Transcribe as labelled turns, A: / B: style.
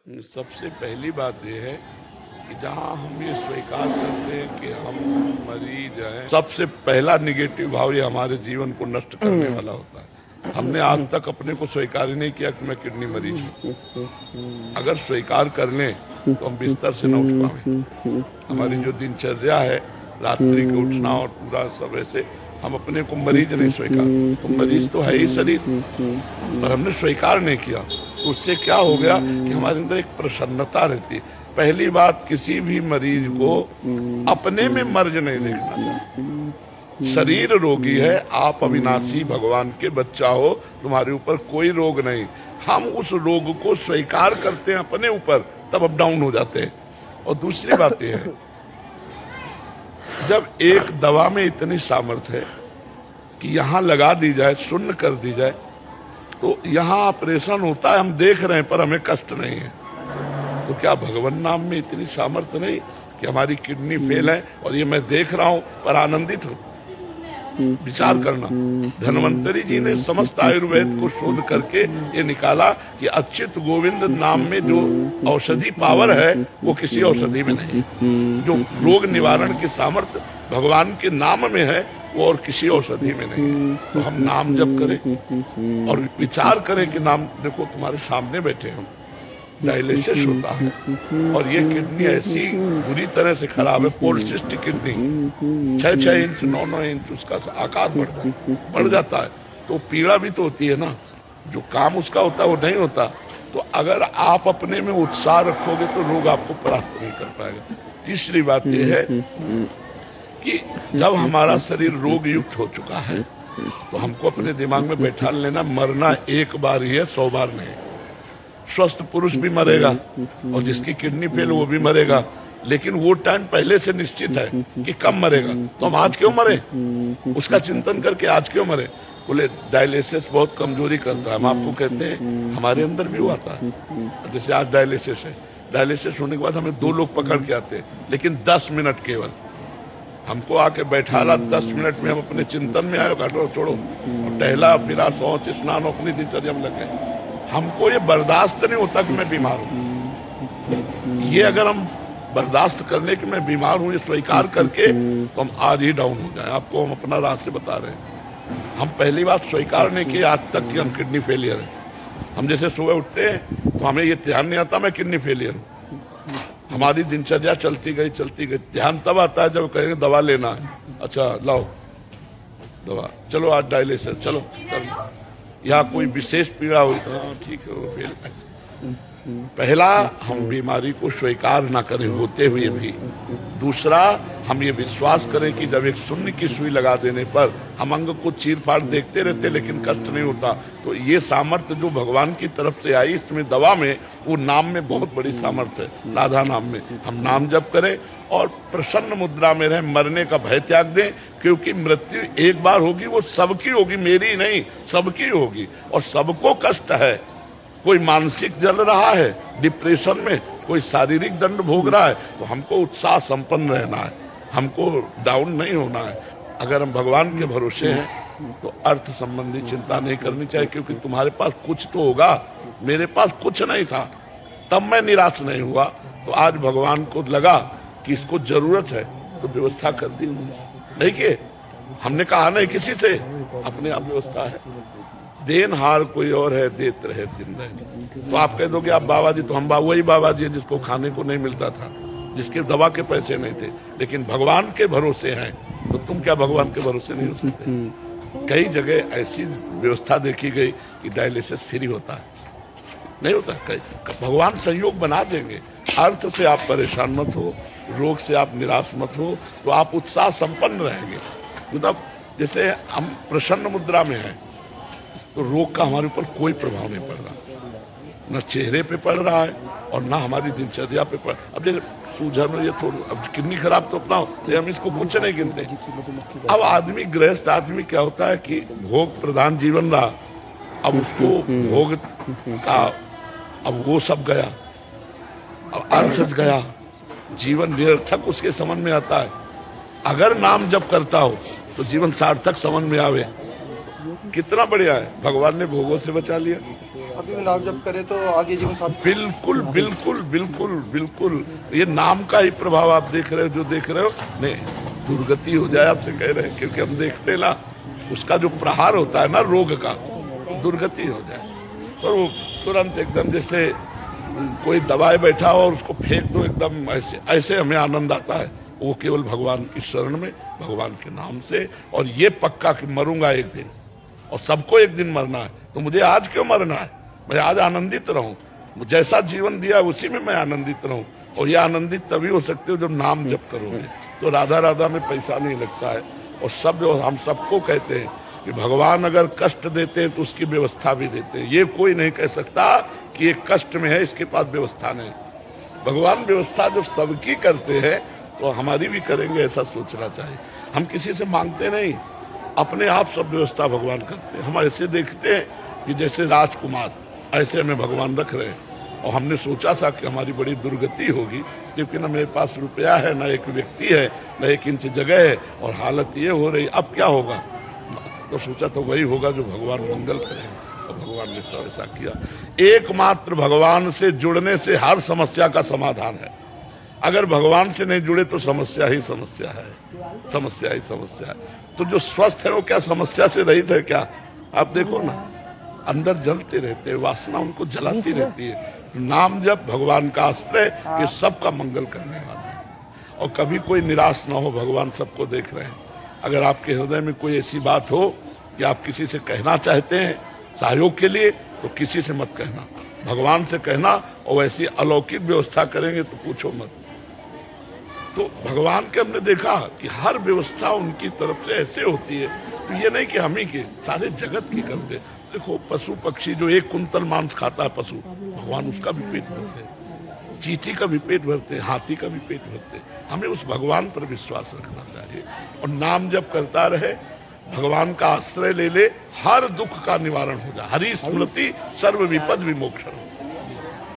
A: सबसे पहली बात ये है कि जहाँ हम ये स्वीकार करते हैं कि हम मरीज हैं, सबसे पहला निगेटिव भाव ये हमारे जीवन को नष्ट करने वाला होता है। हमने आज तक अपने को स्वीकार ही नहीं किया कि मैं किडनी मरीज हूँ। अगर स्वीकार कर लें तो हम बिस्तर से न उठ पाए। हमारी जो दिनचर्या है, रात्रि के उठना और पूरा सब ऐसे, हम अपने को मरीज नहीं स्वीकार। तो मरीज तो है ही शरीर, पर हमने स्वीकार नहीं किया। तो उससे क्या हो गया कि हमारे अंदर एक प्रसन्नता रहती है। पहली बात, किसी भी मरीज को अपने में मर्ज नहीं देखना चाहिए। शरीर रोगी है, आप अविनाशी भगवान के बच्चा हो, तुम्हारे ऊपर कोई रोग नहीं। हम उस रोग को स्वीकार करते हैं अपने ऊपर, तब अप डाउन हो जाते हैं। और दूसरी बात यह है, जब एक दवा में इतनी सामर्थ्य है कि यहाँ लगा दी जाए, शून्य कर दी जाए, तो यहाँ ऑपरेशन होता है, हम देख रहे हैं पर हमें कष्ट नहीं है। तो क्या भगवान नाम में इतनी सामर्थ्य नहीं कि हमारी किडनी फेल है और ये मैं देख रहा हूं पर आनंदित हूं? विचार करना। धन्वंतरी जी ने समस्त आयुर्वेद को शोध करके ये निकाला कि अच्युत गोविंद नाम में जो औषधि पावर है वो किसी औषधि में नहीं। जो रोग निवारण की सामर्थ्य भगवान के नाम में है वो और किसी औषधि में नहीं है। तो हम नाम जप करें और विचार करें कि नाम, देखो तुम्हारे सामने बैठे हम, डायलिसिस होता है और ये किडनी ऐसी बुरी तरह से खराब है, पॉलिसिस्टिक किडनी, 6-6 इंच 9-9 इंच उसका आकार बढ़ जाता है। तो पीड़ा भी तो होती है ना, जो काम उसका होता है वो नहीं होता। तो अगर आप अपने में उत्साह रखोगे तो रोग आपको परास्त नहीं कर पाएगा। तीसरी बात यह है कि जब हमारा शरीर रोग युक्त हो चुका है तो हमको अपने दिमाग में बैठा लेना, मरना एक बार ही है, 100 बार नहीं। स्वस्थ पुरुष भी मरेगा और जिसकी किडनी फेल वो भी मरेगा, लेकिन वो टाइम पहले से निश्चित है कि कब मरेगा। तो हम आज क्यों मरे, उसका चिंतन करके आज क्यों मरे। बोले डायलिसिस बहुत कमजोरी करता है। हम आपको कहते हैं हमारे अंदर भी वो आता है। जैसे आज डायलिसिस है, डायलिसिस होने के बाद हमें 2 लोग पकड़ के आते हैं, लेकिन 10 मिनट केवल हमको आके बैठाला। 10 मिनट में हम अपने चिंतन में आए, काटो छोड़ो, टहला फिरा, शौच स्नान, अपनी दिनचर्या में लगे। हमको ये बर्दाश्त नहीं होता कि मैं बीमार हूँ। ये अगर हम बर्दाश्त करने कि मैं बीमार हूँ, ये स्वीकार करके, तो हम आज ही डाउन हो जाए। आपको हम अपना रहस्य बता रहे हैं। हम पहली बात स्वीकार नहीं किए आज तक कि हम किडनी फेलियर है। हम जैसे सुबह उठते हैं तो हमें ये ध्यान नहीं आता मैं किडनी फेलियर हूँ। हमारी दिनचर्या चलती गई। ध्यान तब आता है जब कहेंगे दवा लेना है, अच्छा लाओ दवा, चलो आज डायलिसिस, चलो कर। या कोई विशेष पीड़ा हुई तो ठीक है वो फेल। पहला, हम बीमारी को स्वीकार ना करें होते हुए भी। दूसरा, हम ये विश्वास करें कि जब एक शून्य की सुई लगा देने पर हम अंग को चीर फाड़ देखते रहते लेकिन कष्ट नहीं होता। तो ये सामर्थ्य जो भगवान की तरफ से आई इसमें दवा में, वो नाम में बहुत बड़ी सामर्थ्य है। राधा नाम में हम नाम जप करें और प्रसन्न मुद्रा में रहें, मरने का भय त्याग दें, क्योंकि मृत्यु एक बार होगी, वो सबकी होगी, मेरी नहीं, सबकी होगी। और सबको कष्ट है। कोई मानसिक जल रहा है डिप्रेशन में, कोई शारीरिक दंड भोग रहा है, तो हमको उत्साह संपन्न रहना है, हमको डाउन नहीं होना है। अगर हम भगवान के भरोसे हैं तो अर्थ संबंधी चिंता नहीं करनी चाहिए, क्योंकि तुम्हारे पास कुछ तो होगा। मेरे पास कुछ नहीं था, तब मैं निराश नहीं हुआ। तो आज भगवान को लगा कि इसको जरूरत है, तो व्यवस्था कर दी उन्होंने। देखिए, हमने कहा नहीं किसी से, अपने आप व्यवस्था है। देनहार कोई और है, देत रहे दिन रहे। तो आप कह दोगे आप बाबा जी, तो हम वही बाबा जी जिसको खाने को नहीं मिलता था, जिसके दवा के पैसे नहीं थे, लेकिन भगवान के भरोसे हैं। तो तुम क्या भगवान के भरोसे नहीं हो सकते? कई जगह ऐसी व्यवस्था देखी गई कि डायलिसिस फ्री होता है, नहीं होता। कई भगवान संयोग बना देंगे। अर्थ से आप परेशान मत हो, रोग से आप निराश मत हो, तो आप उत्साह संपन्न रहेंगे। मतलब जैसे हम प्रसन्न मुद्रा में हैं तो रोग का हमारे ऊपर कोई प्रभाव नहीं पड़ रहा, न चेहरे पे पड़ रहा है और ना हमारी दिनचर्या पे पड़। अब जैसे सूजन, ये थोड़ी, अब किडनी खराब तो अपना हो, तो हम इसको कुछ नहीं गिनते। अब आदमी, गृहस्थ आदमी क्या होता है कि भोग प्रधान जीवन रहा, अब उसको भोग का, अब वो सब गया, अब अर्थ गया, जीवन निरर्थक उसके समझ में आता है। अगर नाम जप करता हो तो जीवन सार्थक समझ में आवे, कितना बढ़िया है। भगवान ने भोगों से बचा लिया।
B: अभी भी नाम जप करे तो आगे जीवन साथी।
A: बिल्कुल बिल्कुल बिल्कुल बिल्कुल, ये नाम का ही प्रभाव आप देख रहे हो, जो देख रहे हो नहीं, दुर्गति हो जाए आपसे कह रहे हैं, क्योंकि हम देखते ना उसका जो प्रहार होता है ना रोग का, दुर्गति हो जाए और वो तुरंत एकदम जैसे कोई दबाए बैठा हो और उसको फेंक दो एकदम, ऐसे ऐसे हमें आनंद आता है। वो केवल भगवान की शरण में, भगवान के नाम से, और ये पक्का कि मरूंगा एक दिन और सबको एक दिन मरना है, तो मुझे आज क्यों मरना है, मैं आज आनंदित रहूं, जैसा जीवन दिया उसी में मैं आनंदित रहूं। और ये आनंदित तभी हो सकते हो जब नाम जप करोगे। तो राधा राधा में पैसा नहीं लगता है। और सब जो हम सबको कहते हैं कि भगवान अगर कष्ट देते हैं तो उसकी व्यवस्था भी देते हैं। ये कोई नहीं कह सकता कि ये कष्ट में है इसके पास व्यवस्था नहीं। भगवान व्यवस्था जब सबकी करते हैं तो हमारी भी करेंगे, ऐसा सोचना चाहिए। हम किसी से मांगते नहीं, अपने आप सब व्यवस्था भगवान करते हैं। हम ऐसे देखते हैं कि जैसे राजकुमार, ऐसे हमें भगवान रख रहे हैं। और हमने सोचा था कि हमारी बड़ी दुर्गति होगी, क्योंकि ना मेरे पास रुपया है, ना एक व्यक्ति है, ना एक इंच जगह है, और हालत ये हो रही, अब क्या होगा। तो सोचा तो वही होगा जो भगवान मंगल करेंगे, और भगवान ने सब ऐसा किया। एकमात्र भगवान से जुड़ने से हर समस्या का समाधान है। अगर भगवान से नहीं जुड़े तो समस्या ही समस्या है, समस्या ही समस्या है। तो जो स्वस्थ है वो क्या समस्या से रहित है क्या? आप देखो ना, अंदर जलते रहते हैं, वासना उनको जलाती रहती है। नाम जप, भगवान का आश्रय, ये सबका मंगल करने वाला है। और कभी कोई निराश ना हो, भगवान सबको देख रहे हैं। अगर आपके हृदय में कोई ऐसी बात हो कि आप किसी से कहना चाहते हैं सहयोग के लिए, तो किसी से मत कहना, भगवान से कहना। और ऐसी अलौकिक व्यवस्था करेंगे तो पूछो मत। तो भगवान के हमने देखा कि हर व्यवस्था उनकी तरफ से ऐसे होती है। तो ये नहीं कि हम ही के, सारे जगत की करते। देखो पशु पक्षी जो एक कुंतल मांस खाता है पशु, भगवान उसका भी पेट भरते हैं, चींटी का भी पेट भरते हैं, हाथी का भी पेट भरते हैं। हमें उस भगवान पर विश्वास रखना चाहिए और नाम जब करता रहे, भगवान का आश्रय ले ले, हर दुख का निवारण हो जाए। हरि स्मृति सर्व विपद विमोक्षण।